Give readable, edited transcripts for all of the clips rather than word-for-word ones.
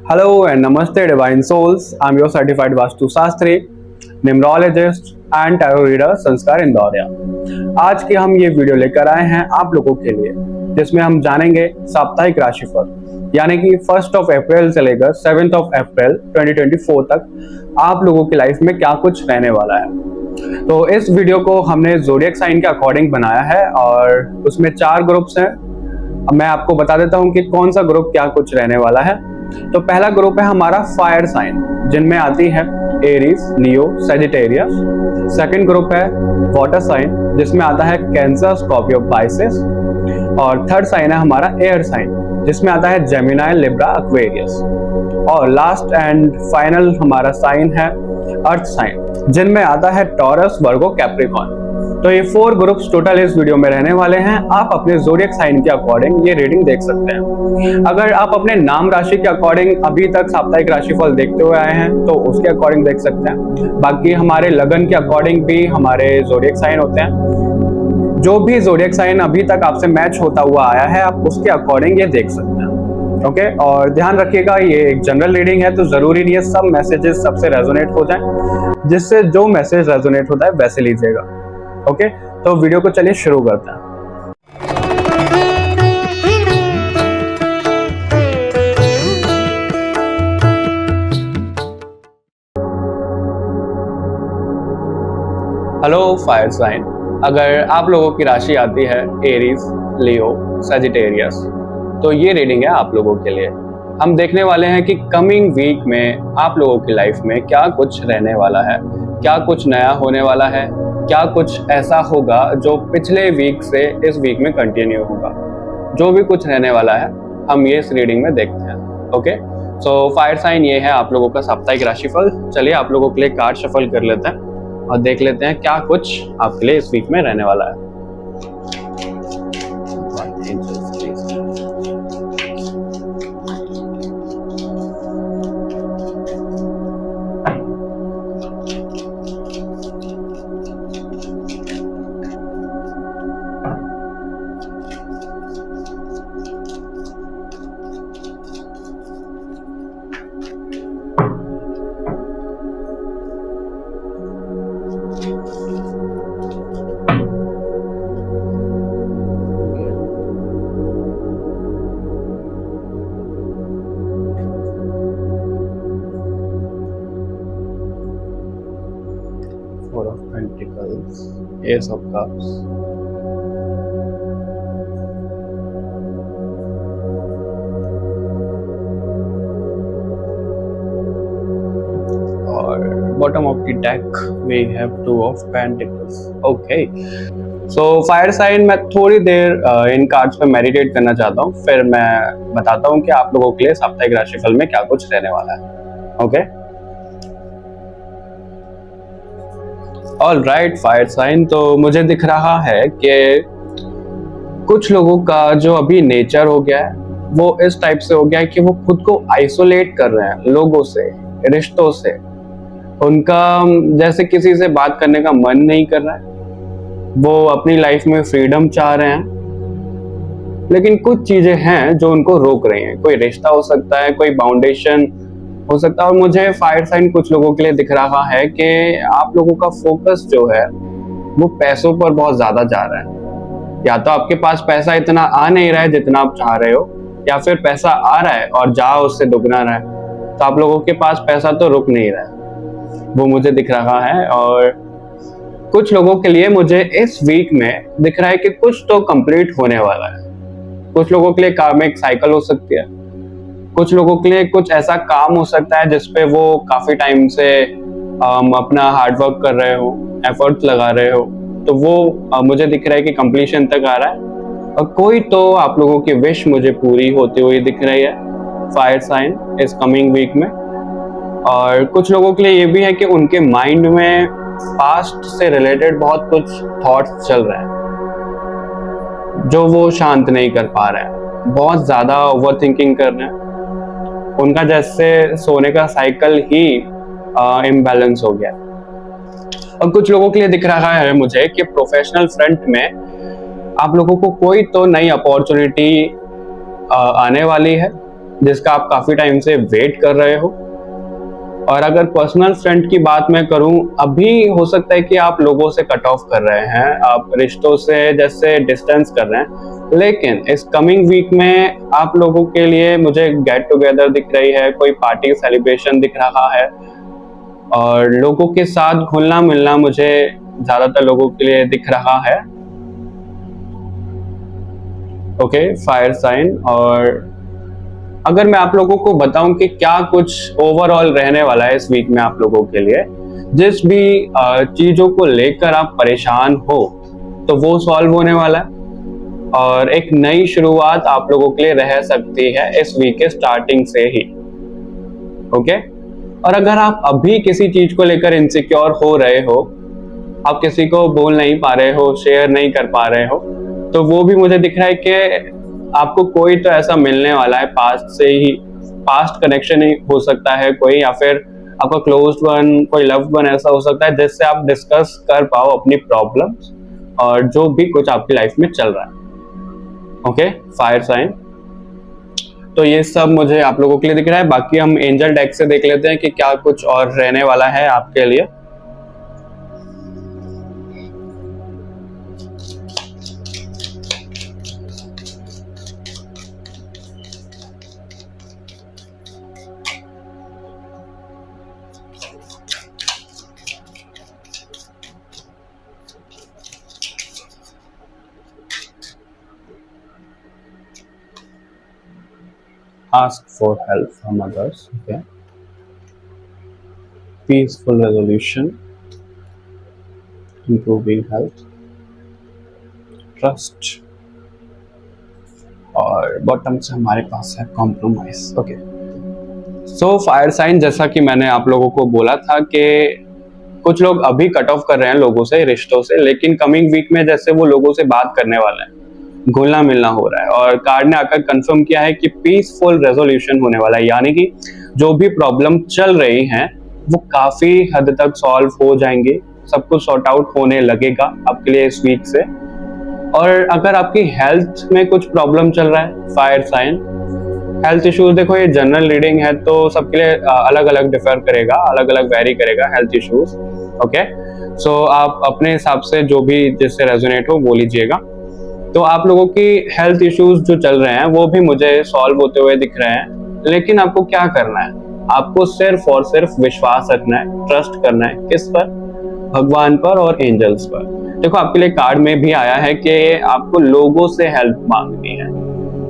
Hello and Namaste Divine Souls. I'm your certified Vastu Shastri, numerologist and tarot reader संस्कार इंदौरिया। आज की हम ये वीडियो लेकर आए हैं आप लोगों के लिए, जिसमें हम जानेंगे साप्ताहिक राशिफल, यानी कि 1 अप्रैल से लेकर 7 अप्रैल 2024 तक आप लोगों की लाइफ में क्या कुछ रहने वाला है। तो इस वीडियो को हमने ज़ोडिएक साइन के अकॉर्डिंग बनाया है और उसमें 4 ग्रुप्स हैं। मैं आपको बता देता हूँ कि कौन सा ग्रुप क्या कुछ रहने वाला है। तो पहला ग्रुप है हमारा फायर साइन, जिनमें आती है एरीज, लियो, सजिटेरियस। सेकंड ग्रुप है वाटर साइन, जिसमें आता है कैंसर, स्कॉर्पियो, पाइसेस। और थर्ड साइन है हमारा एयर साइन, जिसमें आता है जेमिनाई, लिब्रा, एक्वेरियस। और लास्ट एंड फाइनल हमारा साइन है अर्थ साइन, जिनमें आता है टॉरस, वर्गो, कैप्रिकॉर्न। तो ये 4 ग्रुप्स टोटल इस वीडियो में रहने वाले हैं। आप अपने ज़ोडिएक साइन के अकॉर्डिंग ये रीडिंग देख सकते हैं। अगर आप अपने नाम राशि के अकॉर्डिंग अभी तक साप्ताहिक राशिफल देखते हुए आए हैं तो उसके अकॉर्डिंग देख सकते हैं। बाकी हमारे लगन के अकॉर्डिंग भी हमारे ज़ोडिएक साइन होते हैं। जो भी ज़ोडिएक साइन अभी तक आपसे मैच होता हुआ आया है, आप उसके अकॉर्डिंग ये देख सकते हैं। ओके, और ध्यान रखिएगा ये एक जनरल रीडिंग है, तो जरूरी नहीं है सब मैसेजेस सबसे रेजोनेट हो जाएं। जिससे जो मैसेज रेजोनेट होता है वैसे लीजिएगा। ओके, तो वीडियो को चलिए शुरू करते हैं। हेलो फायर साइन, अगर आप लोगों की राशि आती है एरीज, लियो, सजिटेरियस, तो ये रीडिंग है आप लोगों के लिए। हम देखने वाले हैं कि कमिंग वीक में आप लोगों की लाइफ में क्या कुछ रहने वाला है, क्या कुछ नया होने वाला है, क्या कुछ ऐसा होगा जो पिछले वीक से इस वीक में कंटिन्यू होगा। जो भी कुछ रहने वाला है हम ये इस रीडिंग में देखते हैं। ओके, सो फायर साइन ये है आप लोगों का साप्ताहिक राशिफल। चलिए आप लोगों के लिए कार्ड शफल कर लेते हैं और देख लेते हैं क्या कुछ आपके लिए इस वीक में रहने वाला है। Four of Pentacles, Ace of Cups, और bottom of the deck we have Two of Pentacles. Okay, so fire sign मैं थोड़ी देर इन कार्ड्स पे मेडिटेट करना चाहता हूँ, फिर मैं बताता हूँ कि आप लोगों के लिए साप्ताहिक राशिफल में क्या कुछ रहने वाला है। Okay, all right fire sign, तो मुझे दिख रहा है कि कुछ लोगों का जो अभी नेचर हो गया है वो इस टाइप से हो गया है कि वो खुद को आइसोलेट कर रहे हैं लोगों से, रिश्तों से। उनका जैसे किसी से बात करने का मन नहीं कर रहा है, वो अपनी लाइफ में फ्रीडम चाह रहे हैं, लेकिन कुछ चीजें हैं जो उनको रोक रही हैं। कोई रिश्ता हो सकता है, कोई बाउंडेशन हो सकता है। और मुझे फायर साइन कुछ लोगों के लिए दिख रहा है कि आप लोगों का फोकस जो है वो पैसों पर बहुत ज्यादा जा रहा है। या तो आपके पास पैसा इतना आ नहीं रहा है जितना आप चाह रहे हो, या फिर पैसा आ रहा है और जा उससे दुगना रहा है। तो आप लोगों के पास पैसा तो रुक नहीं रहा है, वो मुझे दिख रहा है। और कुछ लोगों के लिए मुझे इस वीक में दिख रहा है कि कुछ तो कंप्लीट होने वाला है। कुछ लोगों के लिए कार्मिक साइकिल हो सकती है, कुछ लोगों के लिए कुछ ऐसा काम हो सकता है जिसपे वो काफी टाइम से अपना हार्डवर्क कर रहे हो, एफर्ट्स लगा रहे हो, तो वो मुझे दिख रहा है कि कंप्लीशन तक आ रहा है। और कोई तो आप लोगों की विश मुझे पूरी होती हुई दिख रही है फायर साइन इस कमिंग वीक में। और कुछ लोगों के लिए ये भी है कि उनके माइंड में पास्ट से रिलेटेड बहुत कुछ थॉट्स चल रहे हैं जो वो शांत नहीं कर पा रहे हैं, बहुत ज्यादा ओवर थिंकिंग कर रहे हैं। उनका जैसे सोने का साइकिल ही इम्बैलेंस हो गया। और कुछ लोगों के लिए दिख रहा है मुझे कि प्रोफेशनल फ्रंट में आप लोगों को कोई तो नई अपॉर्चुनिटी आने वाली है, जिसका आप काफी टाइम से वेट कर रहे हो। और अगर पर्सनल फ्रेंड की बात मैं करूं, अभी हो सकता है कि आप लोगों से कट ऑफ कर रहे हैं, आप रिश्तों से जैसे डिस्टेंस कर रहे हैं, लेकिन इस कमिंग वीक में आप लोगों के लिए मुझे गेट टुगेदर दिख रही है, कोई पार्टी सेलिब्रेशन दिख रहा है, और लोगों के साथ घुलना मिलना मुझे ज्यादातर लोगों के लिए दिख रहा है। Okay, fire sign. और अगर मैं आप लोगों को बताऊं कि क्या कुछ ओवरऑल रहने वाला है इस वीक में आप लोगों के लिए, जिस भी चीजों को लेकर आप परेशान हो तो वो सॉल्व होने वाला है, और एक नई शुरुआत आप लोगों के लिए रह सकती है इस वीक के स्टार्टिंग से ही। ओके, और अगर आप अभी किसी चीज को लेकर इनसिक्योर हो रहे हो, आप किसी को बोल नहीं पा रहे हो, शेयर नहीं कर पा रहे हो, तो वो भी मुझे दिख रहा है कि आपको कोई तो ऐसा मिलने वाला है पास्ट से ही, पास्ट कनेक्शन ही हो सकता है कोई, या फिर आपका क्लोज्ड वन, कोई लव्ड वन ऐसा हो सकता है जिससे आप डिस्कस कर पाओ अपनी प्रॉब्लम्स और जो भी कुछ आपकी लाइफ में चल रहा है। Okay, fire sign. तो ये सब मुझे आप लोगों के लिए दिख रहा है। बाकी हम एंजल डेक से देख लेते हैं कि क्या कुछ और रहने वाला है आपके लिए। Ask for help from others. Okay. Peaceful resolution, improving health, trust, और बॉटम से हमारे पास है compromise. Okay, so fire sign, जैसा कि मैंने आप लोगों को बोला था कि कुछ लोग अभी कट ऑफ कर रहे हैं लोगों से, रिश्तों से, लेकिन कमिंग वीक में जैसे वो लोगों से बात करने वाले हैं, घुलना मिलना हो रहा है, और कार्ड ने आकर कंफर्म किया है कि पीसफुल रेजोल्यूशन होने वाला है, यानी कि जो भी प्रॉब्लम चल रही हैं वो काफी हद तक सॉल्व हो जाएंगे, सब कुछ सॉर्ट आउट होने लगेगा आपके लिए इस वीक से। और अगर आपकी हेल्थ में कुछ प्रॉब्लम चल रहा है, फायर साइन, हेल्थ इश्यूज, देखो ये जनरल रीडिंग है तो सबके लिए अलग अलग डिफर करेगा, अलग अलग वेरी करेगा हेल्थ इश्यूज। ओके, सो आप अपने हिसाब से जो भी जिससे रेजोनेट हो वो लीजिएगा। तो आप लोगों की हेल्थ इश्यूज जो चल रहे हैं वो भी मुझे सॉल्व होते हुए दिख रहे हैं, लेकिन आपको क्या करना है, आपको सिर्फ और सिर्फ विश्वास रखना है, ट्रस्ट करना है। किस पर? भगवान पर और एंजल्स पर। देखो आपके लिए कार्ड में भी आया है कि आपको लोगों से हेल्प मांगनी है,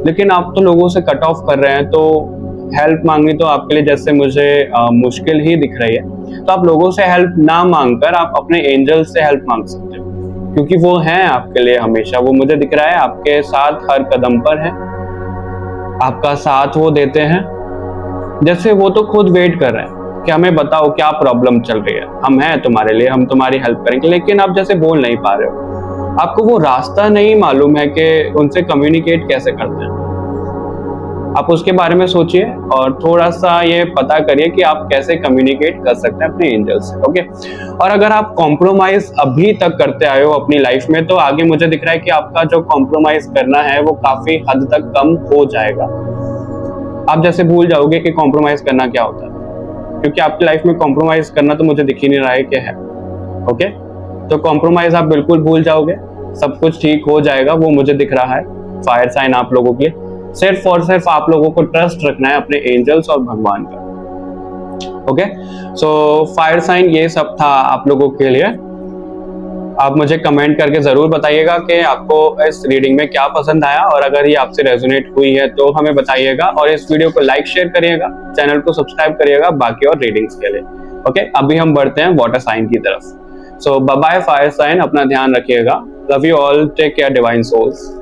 लेकिन आप तो लोगों से कट ऑफ कर रहे हैं, तो हेल्प मांगनी तो आपके लिए जैसे मुझे मुश्किल ही दिख रही है। तो आप लोगों से हेल्प ना मांगकर आप अपने एंजल्स से हेल्प मांग सकते हो, क्योंकि वो हैं आपके लिए हमेशा। वो मुझे दिख रहा है आपके साथ हर कदम पर है, आपका साथ वो देते हैं, जैसे वो तो खुद वेट कर रहे हैं कि हमें बताओ क्या प्रॉब्लम चल रही है, हम हैं तुम्हारे लिए, हम तुम्हारी हेल्प करेंगे, लेकिन आप जैसे बोल नहीं पा रहे हो, आपको वो रास्ता नहीं मालूम है कि उनसे कम्युनिकेट कैसे करते हैं। आप उसके बारे में सोचिए और थोड़ा सा ये पता करिए कि आप कैसे कम्युनिकेट कर सकते हैं अपने एंजल से। ओके, और अगर आप कॉम्प्रोमाइज अभी तक करते आए हो अपनी लाइफ में, तो आगे मुझे दिख रहा है कि आपका जो कॉम्प्रोमाइज करना है वो काफी हद तक कम हो जाएगा। आप जैसे भूल जाओगे कि कॉम्प्रोमाइज करना क्या होता है, क्योंकि आपकी लाइफ में कॉम्प्रोमाइज करना तो मुझे दिख ही नहीं रहा है क्या है। ओके, तो कॉम्प्रोमाइज आप बिल्कुल भूल जाओगे, सब कुछ ठीक हो जाएगा, वो मुझे दिख रहा है। फायर साइन आप लोगों के लिए सिर्फ और सिर्फ आप लोगों को ट्रस्ट रखना है अपने एंजल्स और भगवान का। ओके, सो फायर साइन ये सब था आप लोगों के लिए। आप मुझे कमेंट करके जरूर बताइएगा कि आपको इस रीडिंग में क्या पसंद आया, और अगर ये आपसे रेजोनेट हुई है तो हमें बताइएगा, और इस वीडियो को लाइक शेयर करिएगा, चैनल को सब्सक्राइब करिएगा बाकी और रीडिंग्स के लिए। ओके, अभी हम बढ़ते हैं वाटर साइन की तरफ। So bye bye fire sign, अपना ध्यान रखिएगा। Love you all, take care divine souls.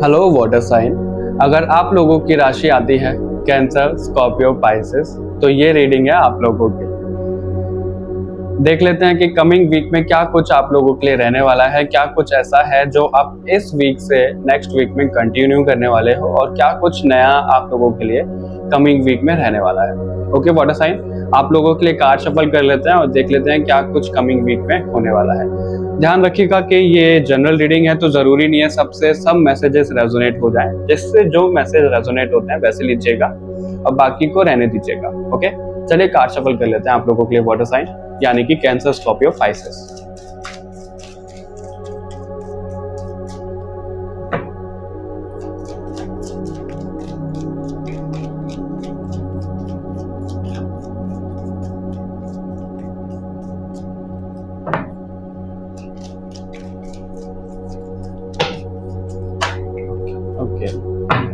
Hello water sign, अगर आप लोगों की राशि आती है कैंसर, स्कॉर्पियो, पाइसेस, तो ये रीडिंग है आप लोगों की। देख लेते हैं कि कमिंग वीक में क्या कुछ आप लोगों के लिए रहने वाला है, क्या कुछ ऐसा है जो आप इस वीक से नेक्स्ट वीक में कंटिन्यू करने वाले हो, और क्या कुछ नया आप लोगों के लिए कमिंग वीक में रहने वाला है। ओके वाटर साइन, आप लोगों के लिए कार्ड शफल कर लेते हैं और देख लेते हैं क्या कुछ कमिंग वीक में होने वाला है। ध्यान रखिएगा कि ये जनरल रीडिंग है, तो जरूरी नहीं है सबसे सब मैसेजेस रेजोनेट हो जाएं। जिससे जो मैसेज रेजोनेट होते हैं वैसे लीजिएगा और बाकी को रहने दीजिएगा। ओके, चलिए कार्ड शफल कर लेते हैं आप लोगों के लिए वाटर साइन, यानी कि कैंसर, स्कॉर्पियो, पाइसेस।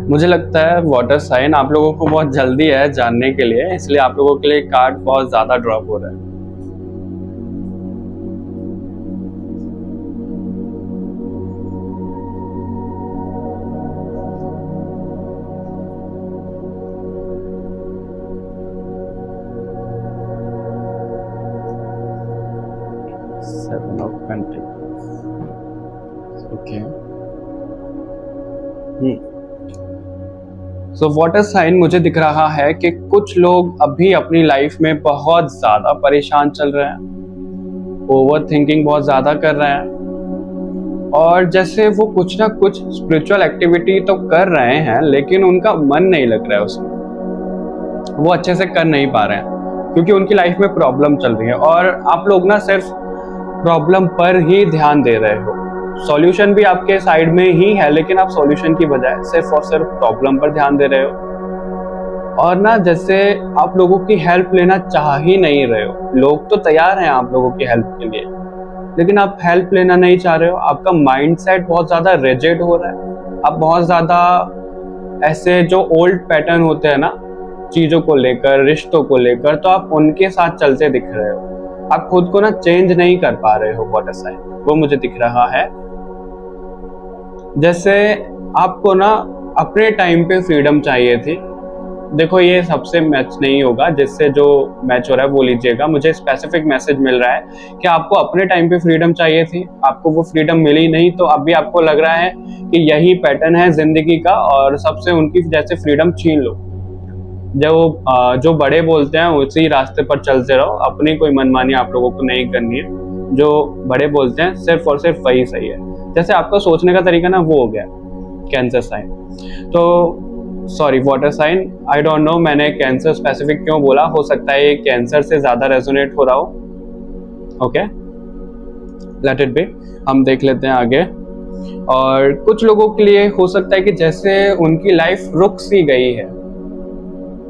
मुझे लगता है वाटर साइन आप लोगों को बहुत जल्दी है जानने के लिए, इसलिए आप लोगों के लिए कार्ड बहुत ज्यादा ड्रॉप हो रहा है। Seven of pentacles. Okay, so water sign मुझे दिख रहा है कि कुछ लोग अभी अपनी लाइफ में बहुत ज्यादा परेशान चल रहे हैं, ओवर थिंकिंग बहुत ज्यादा कर रहे हैं, और जैसे वो कुछ ना कुछ स्पिरिचुअल एक्टिविटी तो कर रहे हैं लेकिन उनका मन नहीं लग रहा है उसमें, वो अच्छे से कर नहीं पा रहे हैं क्योंकि उनकी लाइफ में प्रॉब्लम चल रही है। और आप लोग ना सिर्फ प्रॉब्लम पर ही ध्यान दे रहे हो, सॉल्यूशन भी आपके साइड में ही है लेकिन आप सॉल्यूशन की बजाय सिर्फ और सिर्फ प्रॉब्लम पर ध्यान दे रहे हो। और ना जैसे आप लोगों की हेल्प लेना चाह ही नहीं रहे हो, लोग तो तैयार हैं आप लोगों की हेल्प के लिए लेकिन आप हेल्प लेना नहीं चाह रहे हो। आपका माइंड सेट बहुत ज्यादा रिजिड हो रहा है, आप बहुत ज्यादा ऐसे जो ओल्ड पैटर्न होते हैं ना चीजों को लेकर, रिश्तों को लेकर, तो आप उनके साथ चलते दिख रहे हो, आप खुद को ना चेंज नहीं कर पा रहे हो वाटर साइन, वो मुझे दिख रहा है। जैसे आपको ना अपने टाइम पे फ्रीडम चाहिए थी। देखो ये सबसे मैच नहीं होगा, जिससे जो मैच हो रहा है वो लीजिएगा। मुझे स्पेसिफिक मैसेज मिल रहा है कि आपको अपने टाइम पे फ्रीडम चाहिए थी, आपको वो फ्रीडम मिली नहीं, तो अभी आपको लग रहा है कि यही पैटर्न है जिंदगी का और सबसे उनकी जैसे फ्रीडम छीन लो। जो बड़े बोलते हैं उसी रास्ते पर चलते रहो, अपनी कोई मनमानी आप लोगों को नहीं करनी है। जो बड़े बोलते हैं सिर्फ और सिर्फ वही सही है। जैसे आपका सोचने का तरीका ना वो हो गया कैंसर साइन। तो sorry water sign, I don't know मैंने कैंसर स्पेसिफिक क्यों बोला, हो सकता है ये कैंसर से ज्यादा रेजोनेट हो रहा हो। ओके, लेट इट बी, हम देख लेते हैं आगे। और कुछ लोगों के लिए हो सकता है कि जैसे उनकी लाइफ रुक सी गई है,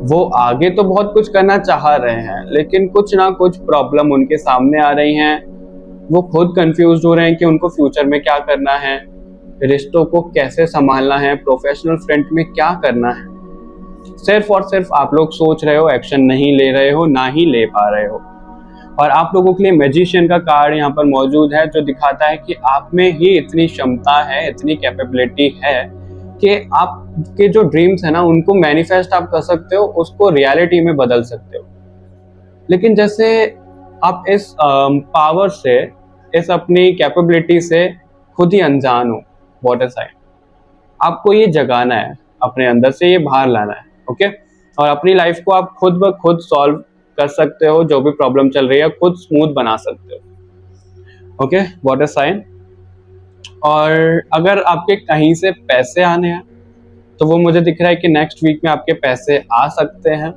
वो आगे तो बहुत कुछ करना चाह रहे हैं लेकिन कुछ ना कुछ प्रॉब्लम उनके सामने आ रही हैं, वो खुद कंफ्यूज हो रहे हैं कि उनको फ्यूचर में क्या करना है, रिश्तों को कैसे संभालना है, प्रोफेशनल फ्रंट में क्या करना है। सिर्फ और सिर्फ आप लोग सोच रहे हो, एक्शन नहीं ले रहे हो, ना ही ले पा रहे हो। और आप लोगों के लिए मैजिशियन का कार्ड यहाँ पर मौजूद है जो दिखाता है कि आप में ही इतनी क्षमता है, इतनी कैपेबिलिटी है कि आपके जो ड्रीम्स है ना उनको मैनिफेस्ट आप कर सकते हो, उसको रियलिटी में बदल सकते हो। लेकिन जैसे आप इस पावर से, इस अपनी कैपेबिलिटी से खुद ही अनजान हो वाटर साइन। आपको ये जगाना है, अपने अंदर से ये बाहर लाना है। ओके, और अपनी लाइफ को आप खुद ब खुद सॉल्व कर सकते हो, जो भी प्रॉब्लम चल रही है खुद स्मूथ बना सकते हो। ओके वाटर साइन, और अगर आपके कहीं से पैसे आने हैं तो वो मुझे दिख रहा है कि नेक्स्ट वीक में आपके पैसे आ सकते हैं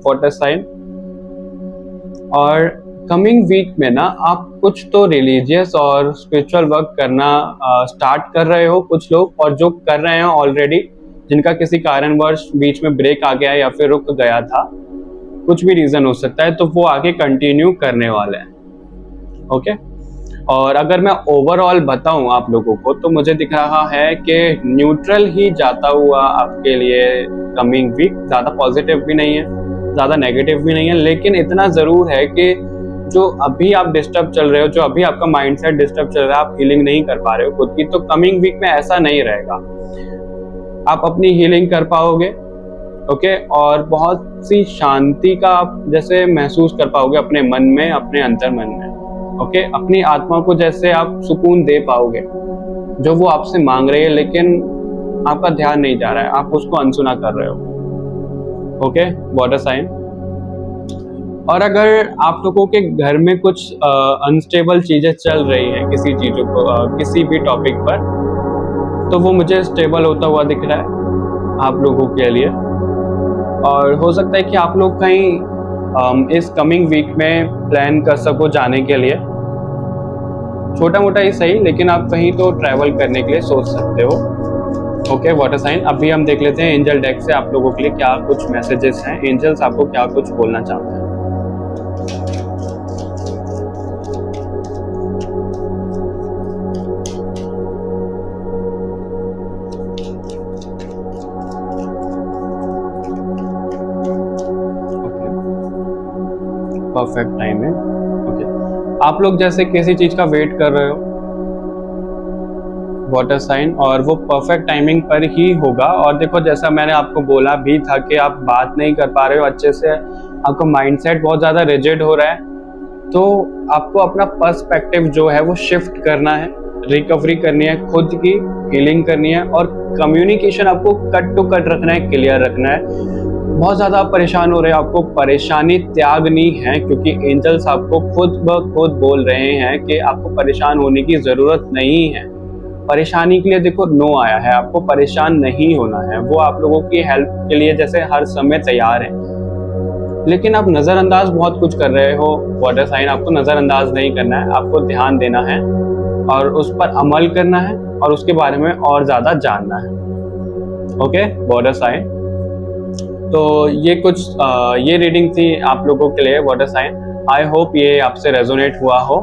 वाटर साइन। और कमिंग वीक में ना आप कुछ तो रिलीजियस और स्पिरिचुअल वर्क करना स्टार्ट कर रहे हो कुछ लोग, और जो कर रहे हैं ऑलरेडी, जिनका किसी कारणवश बीच में ब्रेक आ गया या फिर रुक गया था, कुछ भी रीजन हो सकता है, तो वो आगे कंटिन्यू करने वाले हैं। ओके, और अगर मैं ओवरऑल बताऊं आप लोगों को तो मुझे दिख रहा है कि न्यूट्रल ही जाता हुआ आपके लिए कमिंग वीक, ज्यादा पॉजिटिव भी नहीं है, ज्यादा नेगेटिव भी नहीं है, लेकिन इतना जरूर है कि जो अभी आप डिस्टर्ब चल रहे हो, जो अभी आपका माइंडसेट डिस्टर्ब चल रहा है, आप हीलिंग नहीं कर पा रहे हो खुद की, तो कमिंग वीक में ऐसा नहीं रहेगा, आप अपनी हीलिंग कर पाओगे। ओके, और बहुत सी शांति का आप जैसे महसूस कर पाओगे अपने मन में, अपने अंतर मन में। ओके, अपनी आत्मा को जैसे आप सुकून दे पाओगे, जो वो आपसे मांग रही है लेकिन आपका ध्यान नहीं जा रहा है, आप उसको अनसुना कर रहे हो। ओके वाटर साइन, और अगर आप लोगों के घर में कुछ अनस्टेबल चीज़ें चल रही हैं किसी चीज़ों को किसी भी टॉपिक पर, तो वो मुझे स्टेबल होता हुआ दिख रहा है आप लोगों के लिए। और हो सकता है कि आप लोग कहीं इस कमिंग वीक में प्लान कर सको जाने के लिए, छोटा मोटा ही सही, लेकिन आप कहीं तो ट्रैवल करने के लिए सोच सकते हो। ओके वाटर साइन, अभी हम देख लेते हैं एंजल डेक से आप लोगों के लिए क्या कुछ मैसेजेस हैं, एंजल्स आपको क्या कुछ बोलना चाहते हैं। परफेक्ट टाइम है। ओके, आप लोग जैसे किसी चीज का वेट कर रहे हो वाटर साइन, और वो परफेक्ट टाइमिंग पर ही होगा। और देखो जैसा मैंने आपको बोला भी था कि आप बात नहीं कर पा रहे हो अच्छे से, आपका माइंडसेट बहुत ज़्यादा रिजिड हो रहा है, तो आपको अपना पर्सपेक्टिव जो है वो शिफ्ट करना है, रिकवरी करनी है, खुद की हीलिंग करनी है, और कम्युनिकेशन आपको कट टू कट रखना है, क्लियर रखना है। बहुत ज़्यादा आप परेशान हो रहे हैं, आपको परेशानी त्यागनी है, क्योंकि एंजल्स आपको खुद ब खुद बोल रहे हैं कि आपको परेशान होने की ज़रूरत नहीं है। परेशानी के लिए देखो नो आया है, आपको परेशान नहीं होना है, वो आप लोगों की हेल्प के लिए जैसे हर समय तैयार है। लेकिन आप नज़रअंदाज बहुत कुछ कर रहे हो वाटर साइन, आपको नज़रअंदाज नहीं करना है, आपको ध्यान देना है और उस पर अमल करना है और उसके बारे में और ज़्यादा जानना है। ओके वाटर साइन, तो ये कुछ ये रीडिंग थी आप लोगों के लिए वाटर साइन। आई होप ये आपसे रेजोनेट हुआ हो,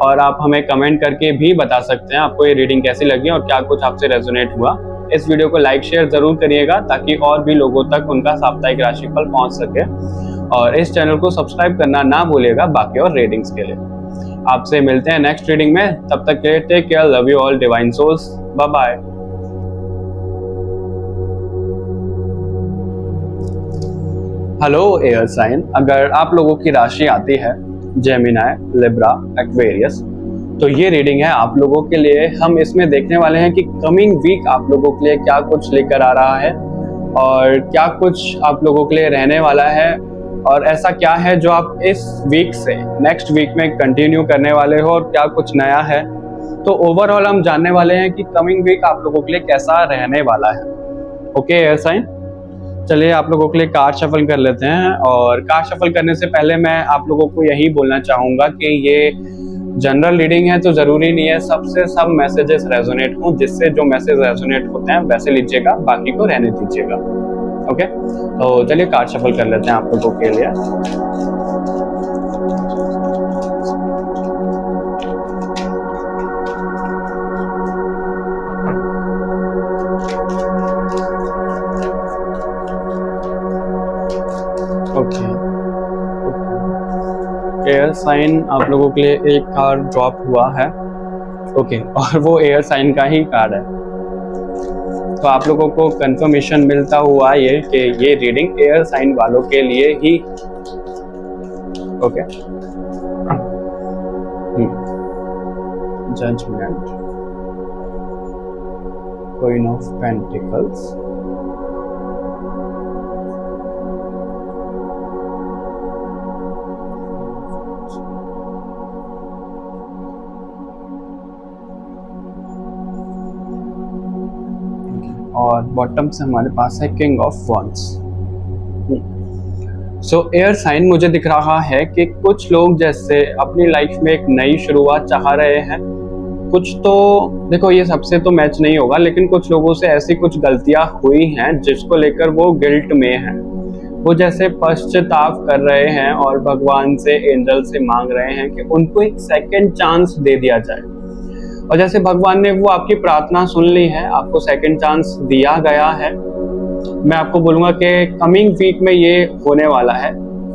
और आप हमें कमेंट करके भी बता सकते हैं आपको ये रीडिंग कैसी लगी और क्या कुछ आपसे रेजोनेट हुआ। इस वीडियो को लाइक शेयर जरूर करिएगा ताकि और भी लोगों तक उनका साप्ताहिक राशिफल पहुंच सके, और इस चैनल को सब्सक्राइब करना ना भूलिएगा बाकी और रीडिंग्स के लिए। आपसे मिलते हैं नेक्स्ट रीडिंग में, तब तक के लिए take care, love you all divine souls, bye bye. Hello air sign, अगर आप लोगों की राशि आती है जेमिनाई, लिब्रा, एक्वेरियस, तो ये रीडिंग है आप लोगों के लिए। हम इसमें देखने वाले हैं कि कमिंग वीक आप लोगों के लिए क्या कुछ लेकर आ रहा है और क्या कुछ आप लोगों के लिए रहने वाला है, और ऐसा क्या है जो आप इस वीक से नेक्स्ट वीक में कंटिन्यू करने वाले हो, और क्या कुछ नया है। तो ओवरऑल हम जानने वाले हैं कि कमिंग वीक आप लोगों के लिए कैसा रहने वाला है। ओके एयर साइन, चलिए आप लोगों के लिए कार्ड शफल कर लेते हैं। और कार्ड शफल करने से पहले मैं आप लोगों को यही बोलना चाहूँगा कि ये जनरल रीडिंग है, तो ज़रूरी नहीं है सबसे सब मैसेजेस रेजोनेट हों। जिससे जो मैसेज रेजोनेट होते हैं वैसे लीजिएगा, बाकी को रहने दीजिएगा। ओके, तो चलिए कार्ड शफल कर लेते हैं आप लोगों के लिए। ओके, एयर साइन आप लोगों के लिए एक कार्ड ड्रॉप हुआ है। ओके, और वो एयर साइन का ही कार्ड है, तो आप लोगों को कंफर्मेशन मिलता हुआ ये कि ये रीडिंग एयर साइन वालों के लिए ही। Okay, judgement, queen of pentacles, और बॉटम से हमारे पास है king of wands. So air sign, मुझे दिख रहा है कि कुछ लोग जैसे अपनी लाइफ में एक नई शुरुआत चाह रहे हैं। कुछ तो देखो ये सबसे तो मैच नहीं होगा, लेकिन कुछ लोगों से ऐसी कुछ गलतियां हुई हैं जिसको लेकर वो गिल्ट में हैं, वो जैसे पश्चाताप कर रहे हैं और भगवान से, एंजल से मांग रहे हैं कि उनको एक सेकंड चांस दे दिया जाए। और जैसे भगवान ने वो आपकी प्रार्थना सुन ली है, आपको सेकंड चांस दिया गया है। मैं आपको बोलूंगा कि कमिंग वीक में ये होने वाला है।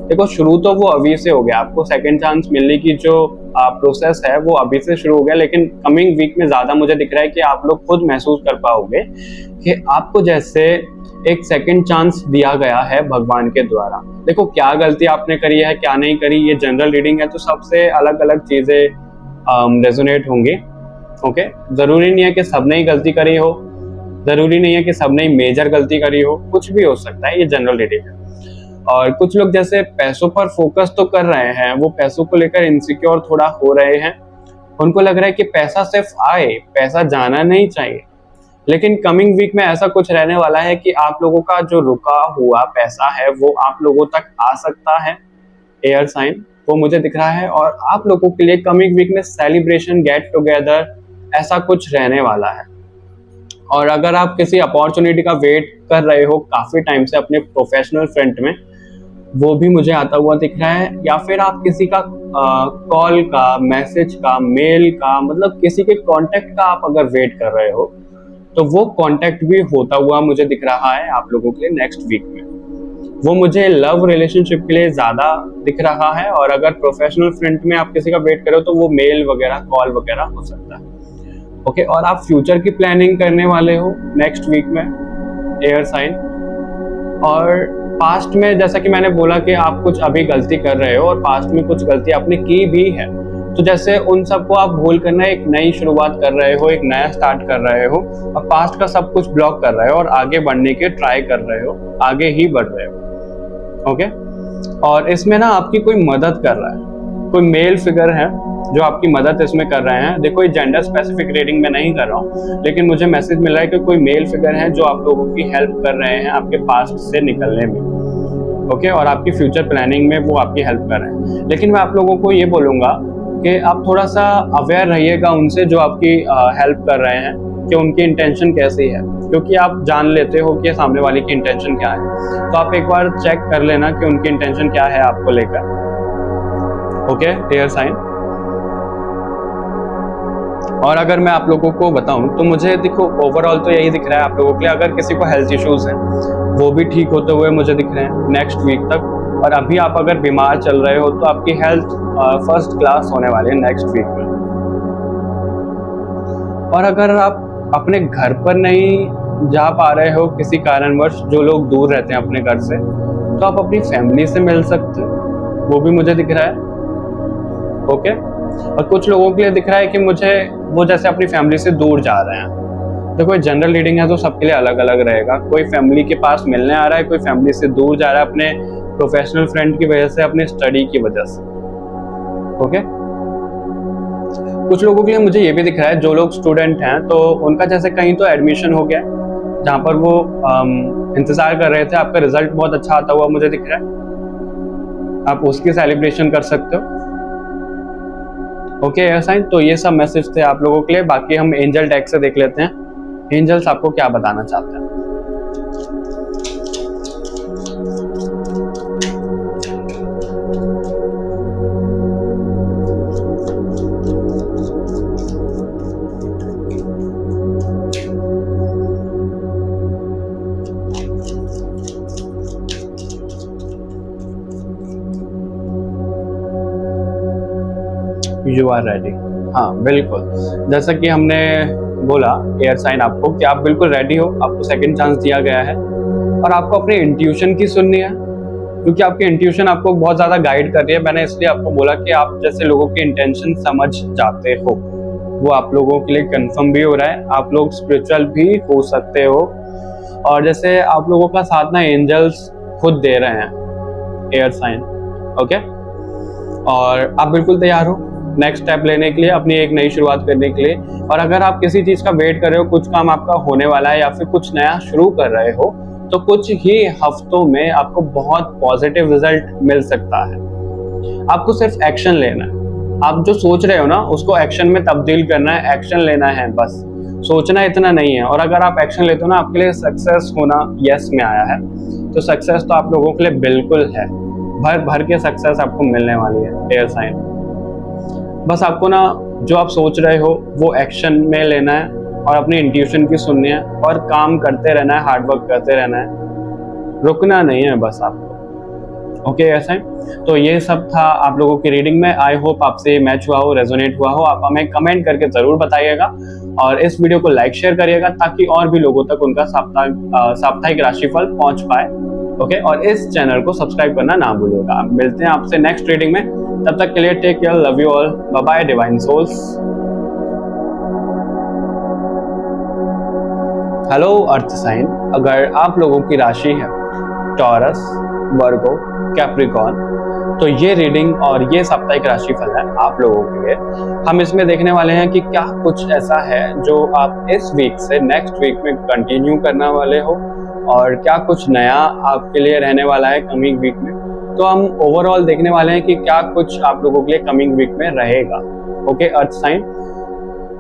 देखो शुरू तो वो अभी से हो गया, आपको सेकंड चांस मिलने की जो प्रोसेस है वो अभी से शुरू हो गया, लेकिन कमिंग वीक में ज्यादा मुझे दिख रहा है कि आप लोग खुद महसूस कर पाओगे कि आपको जैसे एक सेकंड चांस दिया गया है भगवान के द्वारा। देखो क्या गलती आपने करी है, क्या नहीं करी, ये जनरल रीडिंग है, तो सबसे अलग अलग चीजें रेजोनेट होंगी। ओके, जरूरी नहीं है कि सबने ही गलती करी हो, जरूरी नहीं है कि सबने ही मेजर गलती करी हो, कुछ भी हो सकता है, ये जनरल रीडिंग है। और कुछ लोग जैसे पैसों पर फोकस तो कर रहे हैं, वो पैसों को लेकर इनसिक्योर थोड़ा हो रहे हैं। उनको लग रहा है कि पैसा सिर्फ आए, पैसा जाना नहीं चाहिए। लेकिन कमिंग वीक में ऐसा कुछ रहने वाला है कि आप लोगों का जो रुका हुआ पैसा है वो आप लोगों तक आ सकता है। एयर साइन वो मुझे दिख रहा है, और आप लोगों के लिए कमिंग वीक में सेलिब्रेशन, गेट टुगेदर ऐसा कुछ रहने वाला है। और अगर आप किसी अपॉर्चुनिटी का वेट कर रहे हो काफी टाइम से अपने प्रोफेशनल फ्रंट में, वो भी मुझे आता हुआ दिख रहा है। या फिर आप किसी का कॉल का, मैसेज का, मेल का, मतलब किसी के कांटेक्ट का आप अगर वेट कर रहे हो, तो वो कांटेक्ट भी होता हुआ मुझे दिख रहा है आप लोगों के लिए नेक्स्ट वीक में। वो मुझे लव रिलेशनशिप के लिए ज्यादा दिख रहा है, और अगर प्रोफेशनल फ्रंट में आप किसी का वेट करो तो वो मेल वगैरह, कॉल वगैरह हो सकता है। ओके, और आप फ्यूचर की प्लानिंग करने वाले हो नेक्स्ट वीक में, एयर साइन। और पास्ट में जैसा कि मैंने बोला कि आप कुछ अभी गलती कर रहे हो और पास्ट में कुछ गलती आपने की भी है, तो जैसे उन सबको आप भूल करना, एक नई शुरुआत कर रहे हो, एक नया स्टार्ट कर रहे हो, और पास्ट का सब कुछ ब्लॉक कर रहे हो और आगे बढ़ने के ट्राई कर रहे हो, आगे ही बढ़ रहे हो। ओके, और इसमें ना आपकी कोई मदद कर रहा है, कोई मेल फिगर है जो आपकी मदद इसमें कर रहे हैं। देखो, ये जेंडर स्पेसिफिक रीडिंग में नहीं कर रहा हूँ, लेकिन मुझे मैसेज मिल रहा है कि कोई मेल फिगर है जो आप लोगों की हेल्प कर रहे हैं आपके पास्ट से निकलने में। ओके, और आपकी फ्यूचर प्लानिंग में वो आपकी हेल्प कर रहे हैं। लेकिन मैं आप लोगों को ये बोलूँगा कि आप थोड़ा सा अवेयर रहिएगा उनसे जो आपकी हेल्प कर रहे हैं, कि उनकी इंटेंशन कैसी है, क्योंकि आप जान लेते हो कि सामने वाले की इंटेंशन क्या है। तो आप एक बार चेक कर लेना कि उनकी इंटेंशन क्या है आपको लेकर। Okay, air sign. और अगर मैं आप लोगों को बताऊं तो मुझे देखो ओवरऑल तो यही दिख रहा है आप लोगों के लिए। अगर किसी को हेल्थ इश्यूज हैं वो भी ठीक होते हुए मुझे दिख रहे हैं नेक्स्ट वीक तक। और अभी आप अगर बीमार चल रहे हो तो आपकी हेल्थ फर्स्ट क्लास होने वाली है नेक्स्ट वीक में। और अगर आप अपने घर पर नहीं जा पा रहे हो किसी कारणवश, जो लोग दूर रहते हैं अपने घर से, तो आप अपनी फैमिली से मिल सकते हो, वो भी मुझे दिख रहा है। ओके, और कुछ लोगों के लिए दिख रहा है कि मुझे वो जैसे अपनी फैमिली से दूर जा रहे हैं। देखो, जनरल रीडिंग है तो सबके लिए अलग अलग रहेगा। कोई फैमिली के पास मिलने आ रहा है, कोई फैमिली से दूर जा रहा है अपने प्रोफेशनल फ्रेंड की वजह से, अपने स्टडी की वजह से। ओके, कुछ लोगों के लिए मुझे ये भी दिख रहा है, जो लोग स्टूडेंट हैं तो उनका जैसे कहीं तो एडमिशन हो गया जहाँ पर वो इंतजार कर रहे थे, आपका रिजल्ट बहुत अच्छा आता हुआ मुझे दिख रहा है, आप उसकी सेलिब्रेशन कर सकते हो। Okay, air sign. तो ये सब मैसेज थे आप लोगों के लिए। बाकी हम एंजल डेक से देख लेते हैं, एंजल्स आपको क्या बताना चाहते हैं। You are ready. हाँ, बिल्कुल, जैसा कि हमने बोला एयर साइन आपको कि आप बिल्कुल रेडी हो, आपको सेकंड चांस दिया गया है। और आपको अपनी इंट्यूशन की सुननी है, क्योंकि आपकी इंट्यूशन आपको बहुत ज़्यादा गाइड कर रही है। मैंने इसलिए आपको बोला कि आप जैसे लोगों की इंटेंशन समझ जाते हो, वो आप लोगों के लिए कंफर्म भी हो रहा है। आप लोग स्पिरिचुअल भी हो सकते हो, और जैसे आप लोगों का साथ ना एंजल्स खुद दे रहे हैं, एयर साइन। ओके, और आप बिल्कुल तैयार हो नेक्स्ट स्टेप लेने के लिए, अपनी एक नई शुरुआत करने के लिए। और अगर आप किसी चीज़ का वेट कर रहे हो, कुछ काम आपका होने वाला है या फिर कुछ नया शुरू कर रहे हो, तो कुछ ही हफ्तों में आपको बहुत पॉजिटिव रिजल्ट मिल सकता है। आपको सिर्फ एक्शन लेना है। आप जो सोच रहे हो ना, उसको एक्शन में तब्दील करना है, एक्शन लेना है, बस सोचना इतना नहीं है। और अगर आप एक्शन लेते हो ना, आपके लिए सक्सेस होना यस में आया है, तो सक्सेस तो आप लोगों के लिए बिल्कुल है, भर भर के सक्सेस आपको मिलने वाली है, एयर साइन। बस आपको ना जो आप सोच रहे हो वो एक्शन में लेना है, और अपनी इंट्यूशन की सुननी है, और काम करते रहना है, हार्डवर्क करते रहना है, रुकना नहीं है बस आपको। ओके, ऐसा है। तो ये सब था आप लोगों की रीडिंग में। आई होप आपसे मैच हुआ हो, रेजोनेट हुआ हो। आप हमें कमेंट करके जरूर बताइएगा, और इस वीडियो को लाइक शेयर करिएगा, ताकि और भी लोगों तक उनका साप्ताहिक राशिफल पहुंच पाए। ओके, और इस चैनल को सब्सक्राइब करना ना भूलिएगा। मिलते हैं आपसे नेक्स्ट रीडिंग में, तब तक के लिए take care, love you all, bye bye divine souls. Hello earth sign, अगर आप लोगों की राशि है टॉरस, वर्गो, कैप्रिकॉर्न। तो ये रीडिंग और ये साप्ताहिक राशिफल है आप लोगों के लिए। हम इसमें देखने वाले हैं कि क्या कुछ ऐसा है जो आप इस वीक से नेक्स्ट वीक में कंटिन्यू करने वाले हो और क्या कुछ नया आपके लिए रहने वाला है कमिंग वीक में। तो हम ओवरऑल देखने वाले हैं कि क्या कुछ आप लोगों के लिए कमिंग वीक में रहेगा। ओके अर्थ साइन,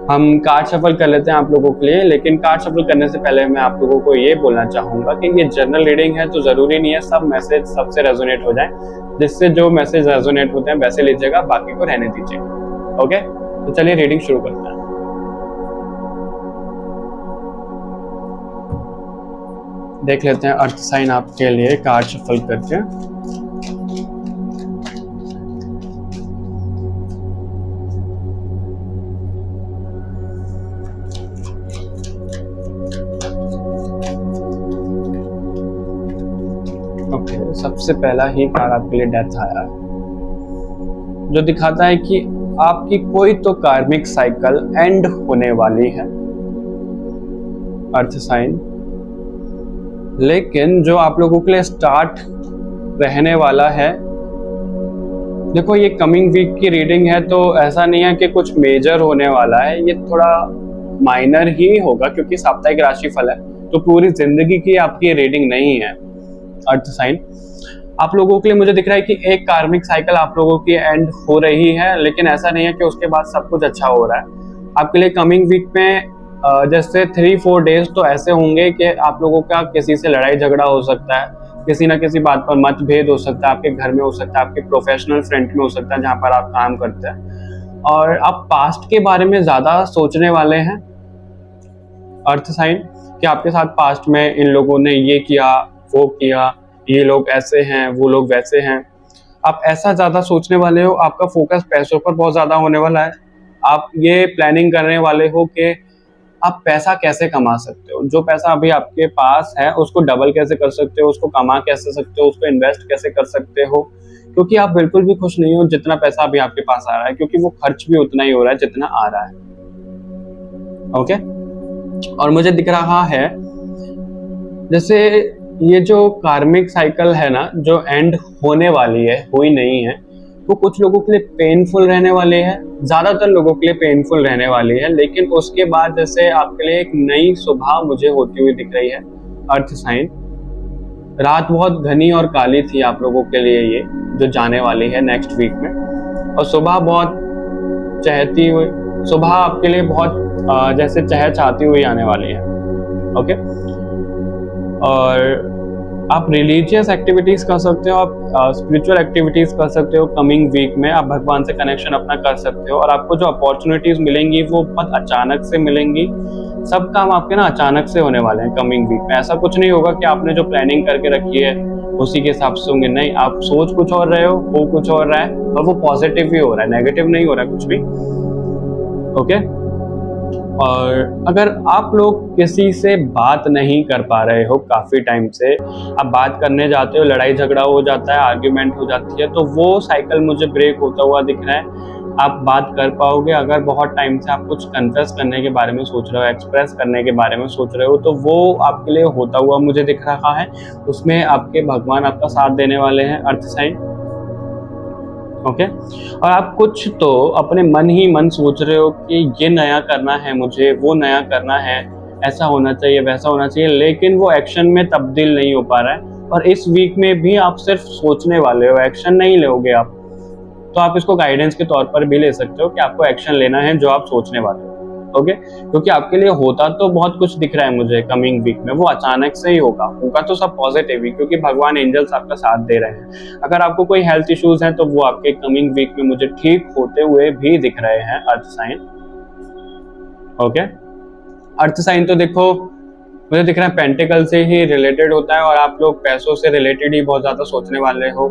हम कार्ड शफल कर लेते हैं आप लोगों के लिए, लेकिन कार्ड शफल करने से पहले मैं आप लोगों को ये बोलना चाहूंगा कि ये जनरल रीडिंग है, तो जरूरी नहीं है सब मैसेज सबसे रेजोनेट हो जाए। जिससे जो मैसेज रेजोनेट होते हैं वैसे लीजिएगा, बाकी को रहने दीजिएगा। ओके, तो चलिए रीडिंग शुरू करते हैं। देख लेते हैं अर्थ साइन आपके लिए कार्ड शफल करके। सबसे पहला ही कार्ड आपके लिए डेथ आया है, जो दिखाता है कि आपकी कोई तो कार्मिक साइकिल एंड होने वाली है अर्थ साइन, लेकिन जो आप लोगों के लिए स्टार्ट रहने वाला है। देखो ये कमिंग वीक की रीडिंग है, तो ऐसा नहीं है कि कुछ मेजर होने वाला है, ये थोड़ा माइनर ही होगा क्योंकि साप्ताहिक राशिफल है, तो पूरी जिंदगी की आपकी रीडिंग नहीं है अर्थ साइन। आप लोगों के लिए मुझे दिख रहा है कि एक कार्मिक साइकिल आप लोगों की एंड हो रही है, लेकिन ऐसा नहीं है कि उसके बाद सब कुछ अच्छा हो रहा है आपके लिए। कमिंग वीक में जैसे 3-4 डेज तो ऐसे होंगे कि आप लोगों का किसी से लड़ाई झगड़ा हो सकता है, किसी ना किसी बात पर मतभेद हो सकता है, आपके घर में हो सकता है, आपके प्रोफेशनल फ्रंट में हो सकता है जहाँ पर आप काम करते हैं, और आप पास्ट के बारे में ज्यादा सोचने वाले हैं अर्थ साइन, कि आपके साथ पास्ट में इन लोगों ने ये किया वो किया, ये लोग ऐसे हैं वो लोग वैसे हैं, आप ऐसा ज्यादा सोचने वाले हो। आपका फोकस पैसों पर बहुत ज्यादा होने वाला है। आप ये प्लानिंग करने वाले हो कि आप पैसा कैसे कमा सकते हो, जो पैसा अभी आपके पास है उसको डबल कैसे कर सकते हो, उसको कमा कैसे सकते हो, उसको इन्वेस्ट कैसे कर सकते हो, क्योंकि आप बिल्कुल भी खुश नहीं हो जितना पैसा अभी आपके पास आ रहा है, क्योंकि वो खर्च भी उतना ही हो रहा है जितना आ रहा है। ओके, और मुझे दिख रहा है जैसे ये जो कार्मिक साइकिल है ना, जो एंड होने वाली है, हुई नहीं है, वो कुछ लोगों के लिए पेनफुल रहने वाले हैं, ज्यादातर लोगों के लिए पेनफुल रहने वाली है, लेकिन उसके बाद जैसे आपके लिए एक नई सुबह मुझे होती हुई दिख रही है अर्थ साइन। रात बहुत घनी और काली थी आप लोगों के लिए, ये जो जाने वाली है नेक्स्ट वीक में, और सुबह बहुत चहती हुई, सुबह आपके लिए बहुत जैसे चहचहाती हुई आने वाली है। ओके, और आप रिलीजियस एक्टिविटीज कर सकते हो, आप स्पिरिचुअल एक्टिविटीज कर सकते हो कमिंग वीक में, आप भगवान से कनेक्शन अपना कर सकते हो, और आपको जो अपॉर्चुनिटीज मिलेंगी वो बहुत अचानक से मिलेंगी। सब काम आपके ना अचानक से होने वाले हैं कमिंग वीक में। ऐसा कुछ नहीं होगा कि आपने जो प्लानिंग करके रखी है उसी के हिसाब से होंगे, नहीं, आप सोच कुछ और रहे हो कुछ और रहा है, और वो पॉजिटिव ही हो रहा है, नेगेटिव नहीं हो रहा है कुछ भी। ओके, और अगर आप लोग किसी से बात नहीं कर पा रहे हो काफी टाइम से, आप बात करने जाते हो, लड़ाई झगड़ा हो जाता है, आर्ग्यूमेंट हो जाती है, तो वो साइकिल मुझे ब्रेक होता हुआ दिख रहा है। आप बात कर पाओगे। अगर बहुत टाइम से आप कुछ कन्फेस करने के बारे में सोच रहे हो, एक्सप्रेस करने के बारे में सोच रहे हो, तो वो आपके लिए होता हुआ मुझे दिख रहा है। उसमें आपके भगवान आपका साथ देने वाले हैं अर्थ साइन। ओके, और आप कुछ तो अपने मन ही मन सोच रहे हो कि ये नया करना है मुझे, वो नया करना है, ऐसा होना चाहिए वैसा होना चाहिए, लेकिन वो एक्शन में तब्दील नहीं हो पा रहा है। और इस वीक में भी आप सिर्फ सोचने वाले हो, एक्शन नहीं लोगे आप। तो आप इसको गाइडेंस के तौर पर भी ले सकते हो कि आपको एक्शन लेना है जो आप सोचने वाले हो। ओके, क्योंकि आपके लिए होता तो बहुत कुछ दिख रहा है मुझे कमिंग वीक में, वो अचानक से ही होगा तो सब पॉजिटिव ही, क्योंकि भगवान एंजल्स आपका साथ दे रहे हैं। अगर आपको कोई हेल्थ इश्यूज हैं तो वो आपके कमिंग वीक में मुझे ठीक होते हुए भी दिख रहे हैं earth sign. Okay, earth sign तो देखो मुझे दिख रहा है पेंटिकल से ही रिलेटेड होता है, और आप लोग पैसों से रिलेटेड ही बहुत ज्यादा सोचने वाले हो,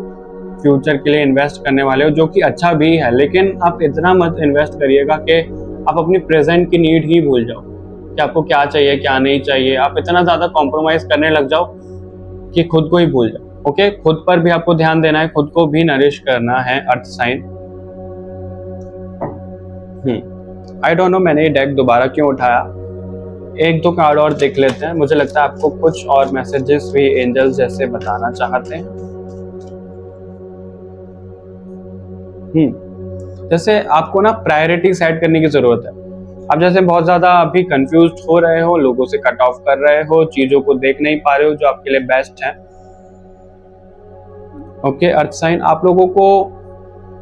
फ्यूचर के लिए इन्वेस्ट करने वाले हो, जो कि अच्छा भी है, लेकिन आप इतना मत इन्वेस्ट करिएगा कि आप अपनी प्रेजेंट की नीड ही भूल जाओ कि आपको क्या चाहिए क्या नहीं चाहिए। आप इतना ज्यादा कॉम्प्रोमाइज करने लग जाओ कि खुद को ही भूल जाओ। ओके, खुद पर भी आपको ध्यान देना है, खुद को भी नरिश करना है earth sign. I don't know मैंने ये डेक दोबारा क्यों उठाया, एक दो कार्ड और देख लेते हैं। मुझे लगता है आपको कुछ और मैसेजेस भी एंजल्स जैसे बताना चाहते हैं। जैसे आपको ना प्रायोरिटी सेट करने की जरूरत है। आप जैसे बहुत ज्यादा अभी कंफ्यूज हो रहे हो, लोगों से कट ऑफ कर रहे हो, चीजों को देख नहीं पा रहे हो जो आपके लिए बेस्ट है। ओके अर्थ साइन, आप लोगों को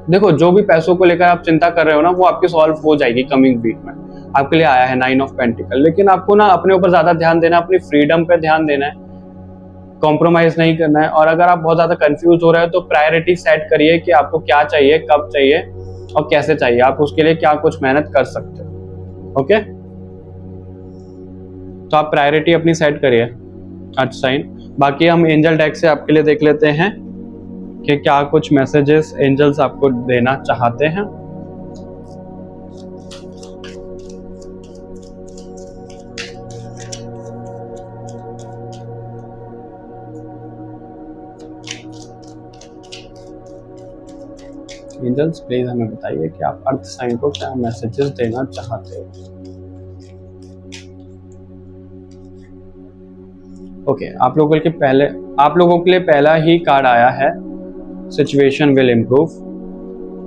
देखो, जो भी पैसों को लेकर आप चिंता कर रहे हो ना, वो आपकी सॉल्व हो जाएगी कमिंग वीक में। आपके लिए आया है 9 ऑफ पेंटिकल, लेकिन आपको ना अपने ऊपर ज्यादा ध्यान देना है, अपनी फ्रीडम पे ध्यान देना है, कॉम्प्रोमाइज नहीं करना है। और अगर आप बहुत ज्यादा कंफ्यूज हो रहे हो तो प्रायोरिटी सेट करिए कि आपको क्या चाहिए, कब चाहिए और कैसे चाहिए। आप उसके लिए क्या कुछ मेहनत कर सकते हो। ओके, तो आप प्रायोरिटी अपनी सेट करिए अर्थ साइन। बाकी हम एंजल डेक से आपके लिए देख लेते हैं कि क्या कुछ मैसेजेस एंजल्स आपको देना चाहते हैं। एंजल्स प्लीज हमें बताइए कि आप अर्थ साइन को क्या मैसेजेस देना चाहते हो। ओके, आप लोगों के लिए पहला ही कार्ड आया है, सिचुएशन विल इम्प्रूव।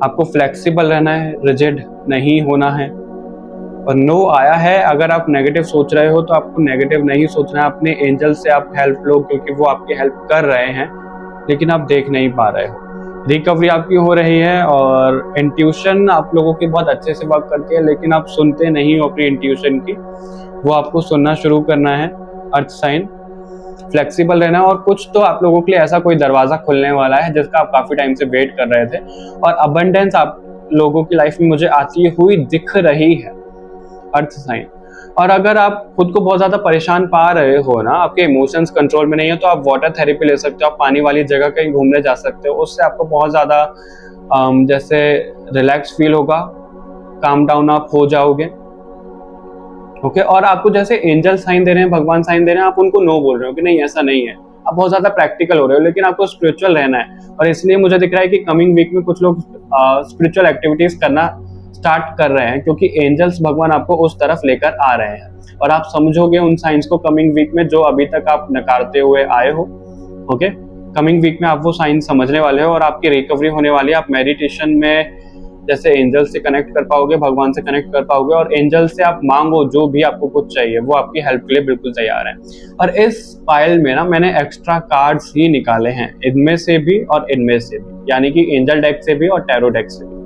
आपको फ्लेक्सिबल रहना है, रिजिड नहीं होना है। और नो आया है, अगर आप नेगेटिव सोच रहे हो तो आपको नेगेटिव नहीं सोचना है। अपने एंजल से आप हेल्प लो, क्योंकि वो आपकी हेल्प कर रहे हैं लेकिन आप देख नहीं पा रहे हो। रिकवरी आपकी हो रही है और इंट्यूशन आप लोगों की बहुत अच्छे से वर्क करती है, लेकिन आप सुनते नहीं हो अपनी इंट्यूशन की। वो आपको सुनना शुरू करना है अर्थ साइन। फ्लेक्सिबल रहना, और कुछ तो आप लोगों के लिए ऐसा कोई दरवाजा खुलने वाला है जिसका आप काफी टाइम से वेट कर रहे थे, और अबंडेंस आप लोगों की लाइफ में मुझे आती हुई दिख रही है अर्थ साइन। और अगर आप खुद को बहुत ज्यादा परेशान पा रहे हो ना, आपके इमोशंस कंट्रोल में नहीं है, तो आप वाटर थेरेपी ले सकते हो, आप पानी वाली जगह कहीं घूमने जा सकते हो। उससे आपको बहुत ज्यादा जैसे रिलैक्स फील होगा, काम डाउन आप हो जाओगे। ओके, और आपको जैसे एंजल साइन दे रहे हैं, भगवान साइन दे रहे हैं, आप उनको नो बोल रहे हो कि नहीं ऐसा नहीं है। आप बहुत ज्यादा प्रैक्टिकल हो रहे हो, लेकिन आपको स्पिरिचुअल रहना है। और इसलिए मुझे दिख रहा है कि कमिंग वीक में कुछ लोग स्पिरिचुअल एक्टिविटीज करना स्टार्ट कर रहे हैं, क्योंकि एंजल्स भगवान आपको उस तरफ लेकर आ रहे हैं। और आप समझोगे उन साइंस को कमिंग वीक में, जो अभी तक आप नकारते हुए आए हो। ओके, कमिंग वीक में आप वो साइंस समझने वाले हो और आपकी रिकवरी होने वाली है। आप मेडिटेशन में जैसे एंजल से कनेक्ट कर पाओगे, भगवान से कनेक्ट कर पाओगे, और एंजल से आप मांगो जो भी आपको कुछ चाहिए, वो आपकी हेल्प के लिए बिल्कुल तैयार है। और इस फाइल में ना मैंने एक्स्ट्रा कार्ड्स ही निकाले हैं, इनमें से भी और इनमें से भी, यानी कि एंजल डेक से भी और टैरो डेक से भी।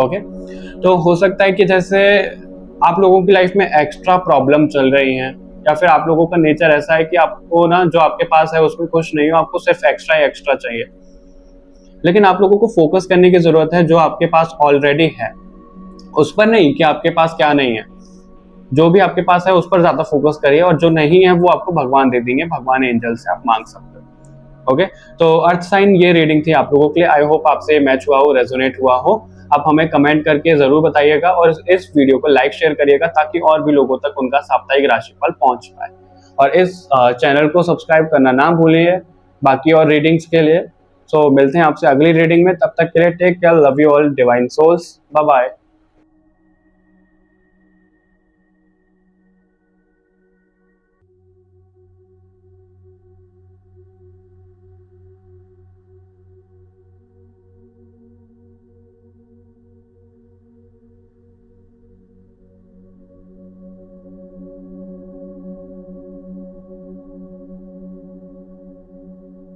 ओके, तो हो सकता है कि जैसे आप लोगों की लाइफ में एक्स्ट्रा प्रॉब्लम चल रही हैं, या फिर आप लोगों का नेचर ऐसा है कि आपको ना जो आपके पास है उसमें खुश नहीं हो, आपको सिर्फ एक्स्ट्रा ही एक्स्ट्रा चाहिए। लेकिन आप लोगों को फोकस करने की जरूरत है जो आपके पास ऑलरेडी है, उस पर नहीं कि आपके पास क्या नहीं है। जो भी आपके पास है उस पर ज्यादा फोकस करिए, और जो नहीं है वो आपको भगवान दे देंगे, भगवान एंजल से आप मांग सकते हो। ओके, तो अर्थ साइन ये रीडिंग थी आप लोगों के लिए। आई होप आपसे मैच हुआ हो, रेजोनेट हुआ हो। आप हमें कमेंट करके जरूर बताइएगा, और इस वीडियो को लाइक शेयर करिएगा ताकि और भी लोगों तक उनका साप्ताहिक राशिफल पहुंच पाए। और इस चैनल को सब्सक्राइब करना ना भूलिए बाकी और रीडिंग्स के लिए। सो मिलते हैं आपसे अगली रीडिंग में, तब तक के लिए take care, love you all divine souls, bye bye.